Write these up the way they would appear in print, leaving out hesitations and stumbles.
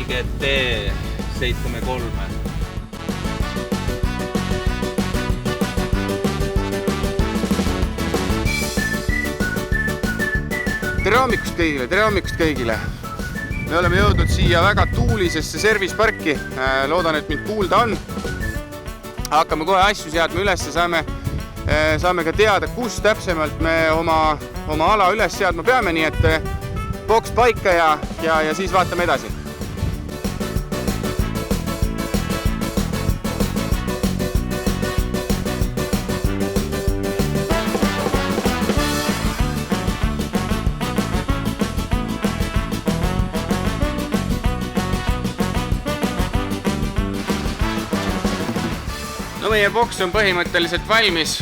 GT73. Tere hommikust kõigile! Me oleme jõudnud siia väga tuulisesse serviceparki. Loodan, et mind kuulda on. Hakkame kohe asju seadma üles ja saame ka teada, kus täpsemalt me oma ala üles seadma peame, nii et boks paika ja siis vaatame edasi. No meie boks on põhimõtteliselt valmis,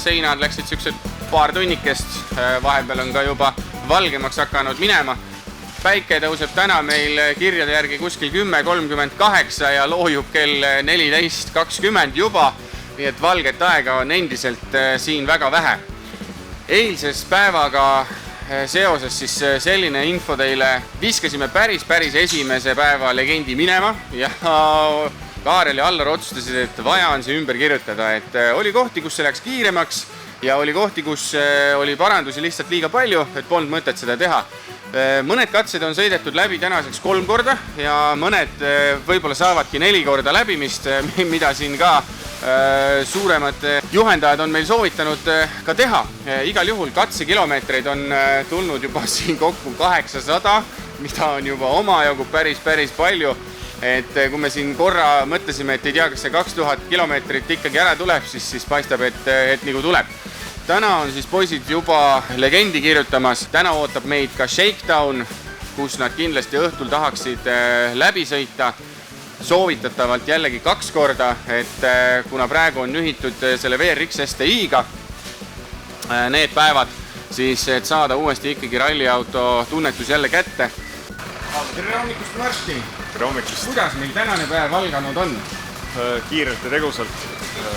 seinad läksid siuksed paar tunnikest, vahepeal on ka juba valgemaks hakanud minema. Päike tõuseb täna meil kirjade järgi kuskil 10.38 ja loojub kell 14.20 juba, nii et valget aega on endiselt siin väga vähe. Eilses päevaga seoses siis selline info teile, viskasime päris esimese päeva legendi minema ja Kaarel ja Allar otsustasid, et vaja on see ümber kirjutada, et oli kohti, kus see läks kiiremaks ja oli kohti, kus oli parandusi lihtsalt liiga palju, et polnud mõtet seda teha. Mõned katsed on sõidetud läbi tänaseks 3 korda ja mõned võib-olla saavadki 4 korda läbimist, mida siin ka suuremad juhendajad on meil soovitanud ka teha. Igal juhul katsekilomeetreid on tulnud juba siin kokku 800, mida on juba omajagu päris palju. Et kui me siin korra mõtlesime, et ei tea, kas see 2000 kilomeetrit ikkagi ära tuleb, siis paistab, et nagu tuleb. Täna on siis poisid juba legendi kirjutamas. Täna ootab meid ka Shakedown, kus nad kindlasti õhtul tahaksid läbi sõita. Soovitatavalt jällegi 2 korda, et kuna praegu on nühitud selle VRX STI-ga need päevad, siis et saada uuesti ikkagi ralliauto tunnetus jälle kätte. Tere hommikust, Martin! Tere hommikust! Kuidas meil tänane päev alganud on? Kiirelt ja tegusalt.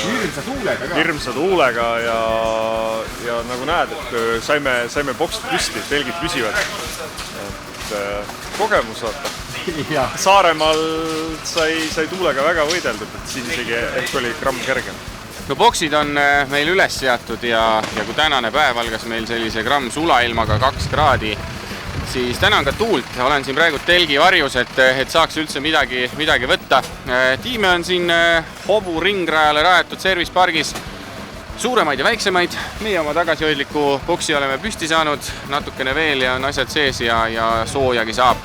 Hirmsa tuulega ka? Hirmsa tuulega ja nagu näed, et saime boksid püsti, telgid püsivad. Et kogemus vaata. Saaremaal sai tuulega väga võideldud, et siin isegi ehk oli gramm kergem. No boksid on meil üles seatud ja kui tänane päev algas meil sellise gramm sulailmaga 2 kraadi, siis täna on ka tuult. Olen siin praegu telgi varjus, et saaks üldse midagi võtta. Tiime on siin Hobu ringrajale rajatud servicepargis suuremaid ja väiksemaid. Meie oma tagasihoidliku boksi oleme püsti saanud, natukene veel ja on asjad sees ja soojagi saab.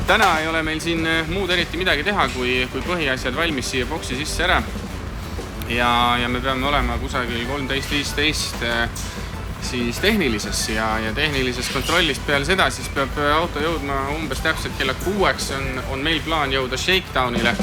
Täna ei ole meil siin muud eriti midagi teha, kui põhiasjad valmis siia boksi sisse ära. Ja me peame olema kusagil 13.15 siis tehnilises ja tehnilisest kontrollist peale seda siis peab auto jõudma umbes täpselt kella 6 on meil plaan jõuda Shakedownile.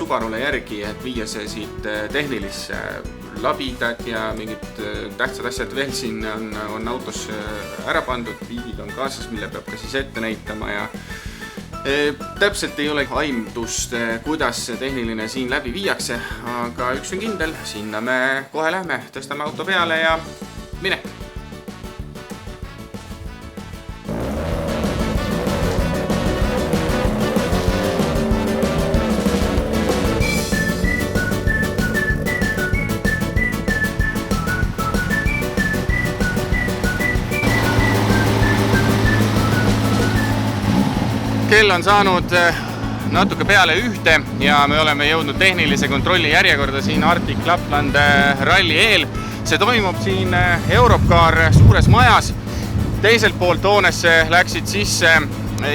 Subarule järgi, et viia see siit tehnilisse labidad ja mingid tähtsad asjad veel siin on autos ära pandud, viidid on kaasas, mille peab ka siis ette näitama ja täpselt ei ole aimdust, kuidas see tehniline siin läbi viiakse, aga üks on kindel, sinna me kohe lähme, tõstame auto peale ja mine! Kell on saanud natuke peale 1 ja me oleme jõudnud tehnilise kontrolli järjekorda siin Arctic Lapland ralli eel. See toimub siin Europcar suures majas. Teiselt poolt hoonesse läksid sisse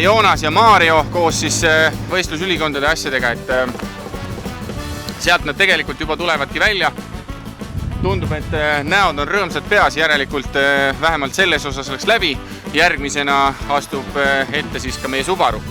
Joonas ja Mario koos siis võistlusülikondade asjadega, et sealt nad tegelikult juba tulevadki välja. Tundub, et näod on rõõmsad peas, järelikult vähemalt selles osas läks läbi. Järgmisena astub ette siis ka meie Subaru.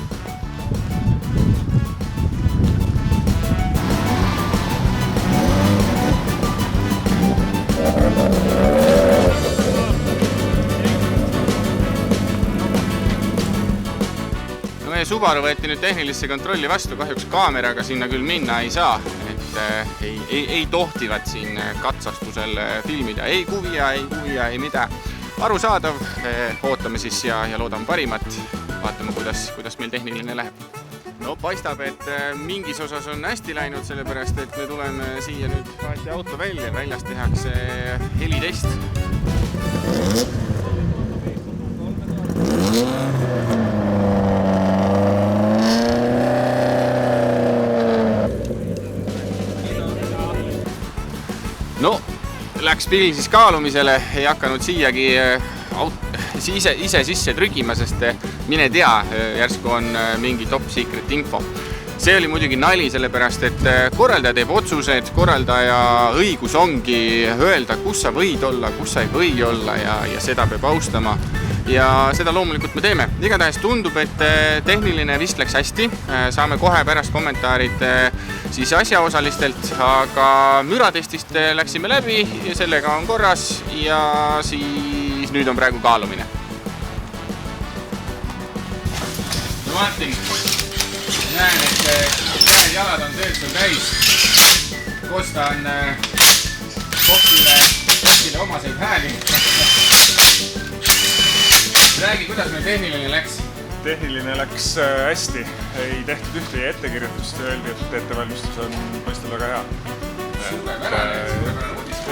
Subaru võeti nüüd tehnilisse kontrolli vastu, kahjuks kaameraga sinna küll minna ei saa, et ei tohtivat siin katsastusel filmida, ei kuvia, ei mida. Arusaadav, ootame siis ja loodame parimat, vaatame, kuidas meil tehniline läheb. No paistab, et mingis osas on hästi läinud, sellepärast, et me tuleme siia nüüd vaati auto välja, väljas tehakse helitest. No, läks pill siis kaalumisele, ei hakanud siiagi ise sisse trügima, sest mine tea, järsku on mingi top secret info. See oli muidugi nali, sellepärast, et korraldaja teeb otsused, korraldaja õigus ongi öelda, kus sa võid olla, kus sa ei või olla ja seda peab austama. Ja seda loomulikult me teeme. Igatahes tundub, et tehniline vist läks hästi. Saame kohe pärast kommentaarid siis asjaosalistelt, aga müratestist läksime läbi ja sellega on korras ja siis nüüd on praegu kaalumine. No Martin, näen, et käed jalad on tööd sul täis. Kosta on boksile omaseid hääli. Räägi, kuidas meil tehniline läks? Tehniline läks hästi. Ei tehtud ühte ettekirjutust ja öeldi, et ettevalmistus on paistel väga hea. Suurepärane uudis.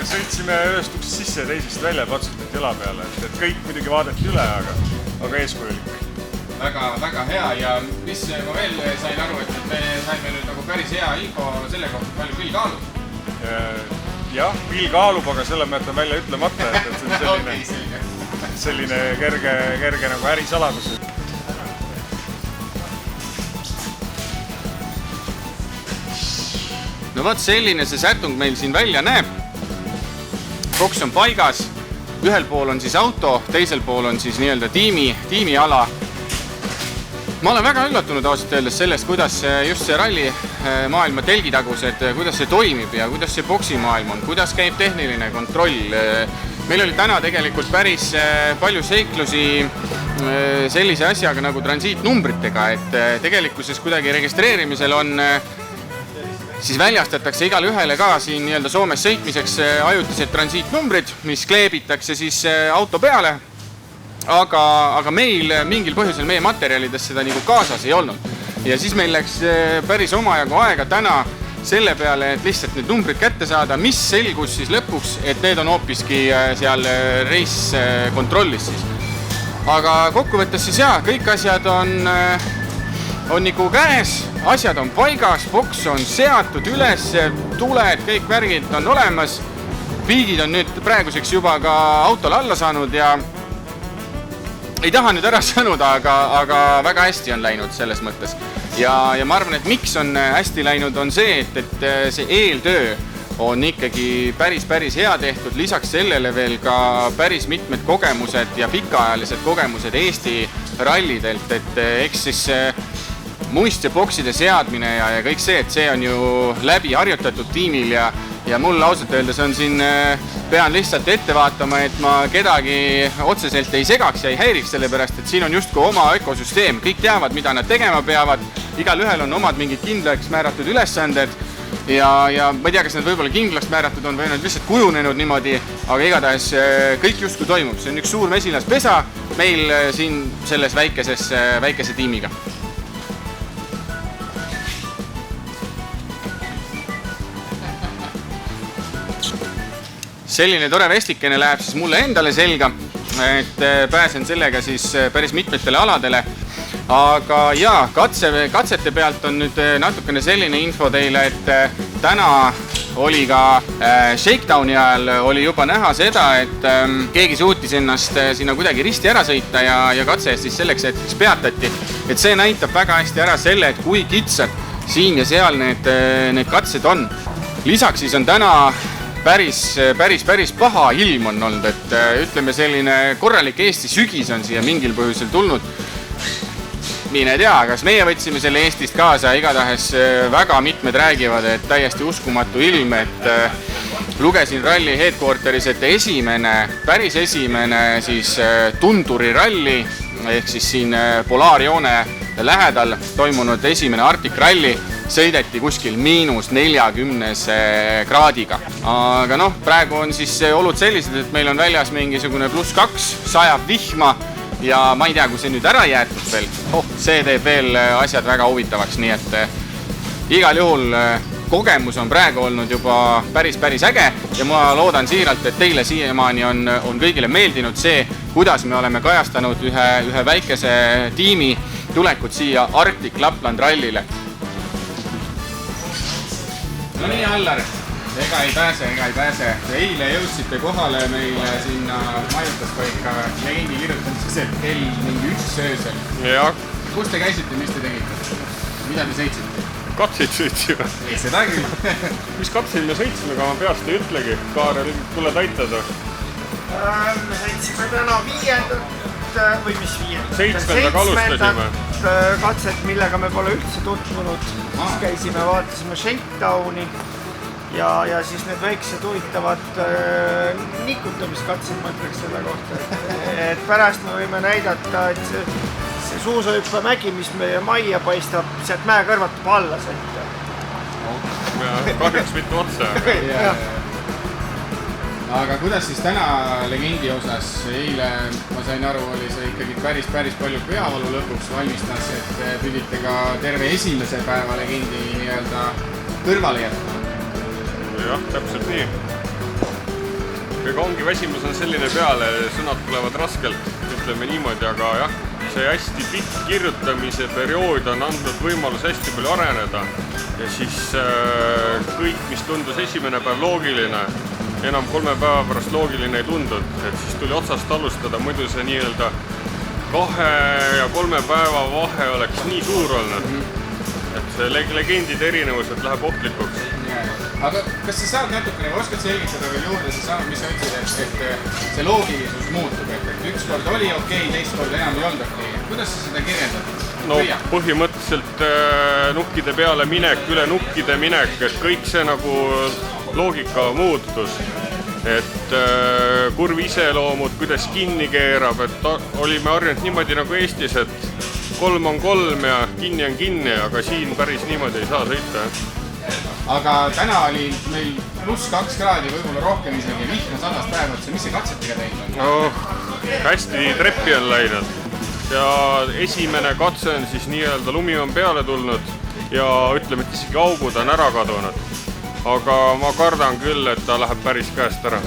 Sõitsime ühest uksest sisse ja teisest välja patsutati jala peale. Et kõik muidugi vaadati üle, aga eeskujulik. Väga hea ja mis ma veel sain aru, et me saime nüüd nagu päris hea info selle kohta, palju Pill kaalub. Jah, Pill kaalub, aga selle ma jätan välja ütlemata, et see on selline kerge nagu ärisaladus. No vaat selline see sätung meil siin välja näeb. Boks on paigas, ühel pool on siis auto, teisel pool on siis nii-öelda tiimiala. Ma olen väga üllatunud ausalt öeldes sellest, kuidas just see ralli maailma telgitagused, kuidas see toimib ja kuidas see boksimaailm on, kuidas käib tehniline kontroll. Meil oli täna tegelikult päris palju seiklusi sellise asjaga nagu transiitnumbritega, et tegelikkuses kuidagi registreerimisel on, siis väljastatakse igale ühele ka siin nii-öelda Soomes sõitmiseks ajutised transiitnumbrid, mis kleebitakse siis auto peale. Aga meil mingil põhjusel meie materjalides seda nagu kaasas ei olnud. Ja siis meil läks päris omajagu aega täna selle peale, et lihtsalt need numbrid kätte saada, mis selgus siis lõpuks, et need on hoopiski seal reis kontrollis siis. Aga kokkuvõttes siis jah, kõik asjad on nagu käes, asjad on paigas, boks on seatud üles, tuled, kõik värgid on olemas. Piigid on nüüd praeguseks juba ka autole alla saanud ja ei taha nüüd ära sõnuda, aga väga hästi on läinud selles mõttes. Ja ma arvan, et miks on hästi läinud, on see, et see eeltöö on ikkagi päris hea tehtud. Lisaks sellele veel ka päris mitmed kogemused ja pikaajalised kogemused Eesti rallidelt, et eks siis muist ja bokside seadmine ja kõik see, et see on ju läbi harjutatud tiimil ja mul ausalt öeldes on siin, pean lihtsalt ette vaatama, et ma kedagi otseselt ei segaks ja ei häiriks, sellepärast, et siin on justkui oma ökosüsteem. Kõik teavad, mida nad tegema peavad, igal ühel on omad mingid kindlaks määratud ülesanded ja ma ei tea, kas nad võib-olla kindlaks määratud on või nad lihtsalt kujunenud niimoodi, aga igatahes kõik justkui toimub. See on üks suur mesilaspesa meil siin selles väikese tiimiga. Selline tore vestikene läheb siis mulle endale selga, et pääsen sellega siis päris mitmetele aladele. Aga jaa, katsete pealt on nüüd natukene selline info teile, et täna oli ka shakedowni ajal oli juba näha seda, et keegi suutis ennast sinna kuidagi risti ära sõita ja katse siis selleks hetkeks peatati. Et see näitab väga hästi ära selle, et kui kitsad siin ja seal need katsed on. Lisaks siis on täna päris paha ilm on olnud, et ütleme selline korralik Eesti sügis on siia mingil põhjusel tulnud. Mine tea, kas meie võtsime selle Eestist kaasa, igatahes väga mitmed räägivad, et täiesti uskumatu ilm, et lugesin ralli headquarteris, et päris esimene siis tunduri ralli ehk siis siin polaarjoone lähedal toimunud esimene Arctic Rally sõideti kuskil -40 kraadiga. Aga noh, praegu on siis olud sellised, et meil on väljas mingisugune +2, sajab vihma ja ma ei tea, kui see nüüd ära jäetud veel, see teeb veel asjad väga huvitavaks, nii et igal juhul kogemus on praegu olnud juba päris äge ja ma loodan siiralt, et teile siiamaani on kõigile meeldinud see, kuidas me oleme kajastanud ühe väikese tiimi tulekut siia Arctic Lapland Rallile. No nii, Allar, ega ei pääse. Eile jõudsite kohale meile sinna majutuspaika legendi kirjutamisel kell mingi 1 öösel. Jah. Kus te käisite, mis te tegite? Mida te sõitsite? Katseid sõitsime. Ei, seda küll. Mis katseid me sõitsime, aga ma peast ei ütlegi. Kaarel, tule täitada. Me sõitsime täna 5. või mis 5. 7. alustasime. Katset, millega me pole üldse tutvunud. Siis käisime, vaatasime Shakedowni ja siis need väiksed huvitavad nikutamiskatsed, ma ütleks selle kohta. Et pärast me võime näidata, et see suusahüppemägi, mis meie majja paistab, sealt mäe kõrvalt juba alla sõita. Kahjuks mitte otse. Aga kuidas siis täna legendi osas? Eile, ma sain aru, oli see ikkagi päris palju peavalu lõpuks valmistas, et pidite ka terve esimese päeva legendi nii-öelda kõrvale jätma. Jah, täpselt nii. Ega ongi väsimus on selline peale, sõnad tulevad raskelt, ütleme niimoodi, aga jah, see hästi pikk kirjutamise periood on andnud võimalus hästi palju areneda ja siis kõik, mis tundus esimene päev loogiline, enam 3 päeva pärast loogiline ei tundnud, et siis tuli otsast alustada, muidu see nii-öelda 2 ja 3 päeva vahe oleks nii suur olnud, et see legendide erinevused läheb ohtlikuks. Aga kas sa saad natukene, oskad selgitada veel juurde, mis sa ütlesid, et see loogilisus muutub, et ükskord oli okei, teist kord enam ei olnud okei. Kuidas sa seda kirjeldad? No põhimõtteliselt nukkide peale minek, üle nukkide minek, et kõik see nagu loogika muutus. Et kurvi iseloomud, kuidas kinni keerab, et olime harjunud niimoodi nagu Eestis, et 3 on 3 ja kinni on kinni, aga siin päris niimoodi ei saa sõita. Aga täna oli meil +2 kraadi, võib-olla rohkem isegi, vihma 100 päeva otsa. Mis see katsetega teinud on? Hästi treppi on läinud ja esimene katse on siis nii-öelda lumi on peale tulnud ja ütleme, et isegi augud on ära kadunud. Aga ma kardan küll, et ta läheb päris käest ära.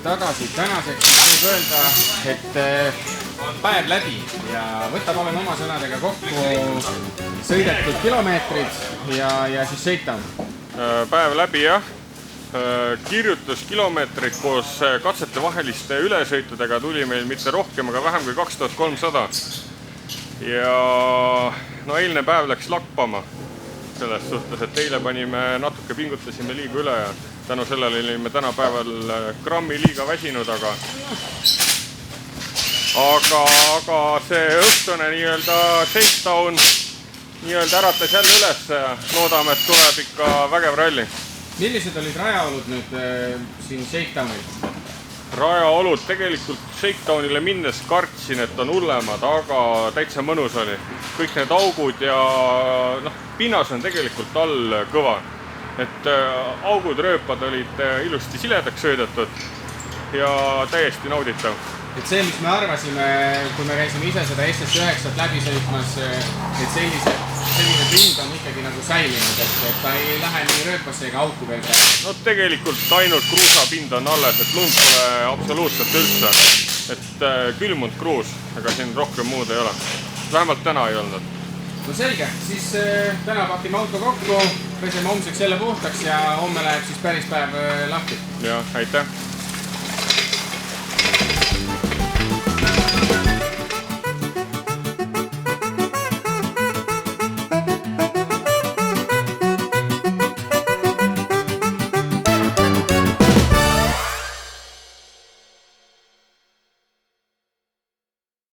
tagasi. Tänaseks võib öelda, et päev läbi ja oleme oma sõnadega kokku sõidetud kilomeetrid ja siis Shakedown. Päev läbi jah, kirjutuskilomeetrid koos katsetevaheliste ülesõitudega tuli meil mitte rohkem, aga vähem kui 2300. Ja no eilne päev läks lappama selles suhtes, et eile natuke pingutasime liiga üle ja tänu sellele olime tänapäeval grammi liiga väsinud, aga see õhtune nii-öelda Shakedown nii-öelda äratas jälle üles ja loodame, et tuleb ikka vägev ralli. Millised olid rajaolud nüüd siin Shakedownil? Rajaolud tegelikult Shakedownile minnes kartsin, et on hullemad, aga täitsa mõnus oli. Kõik need augud ja pinnas on tegelikult all kõva. Et augud, rööpad olid ilusti siledaks söödetud ja täiesti nauditav. Et see, mis me arvasime, kui me käisime ise seda SS9 läbi sõitmas, et selline pind on ikkagi nagu säilinud, et ta ei lähe nii rööpasse ega auku veel praegu. No tegelikult ainult kruusapind on alles, et lund pole absoluutselt üldse. Et külmunud kruus, aga siin rohkem muud ei ole. Vähemalt täna ei olnud. No selge, siis täna pakime auto kokku, peseme homseks jälle puhtaks ja homme läheb siis päris päev lahti. Ja, aitäh!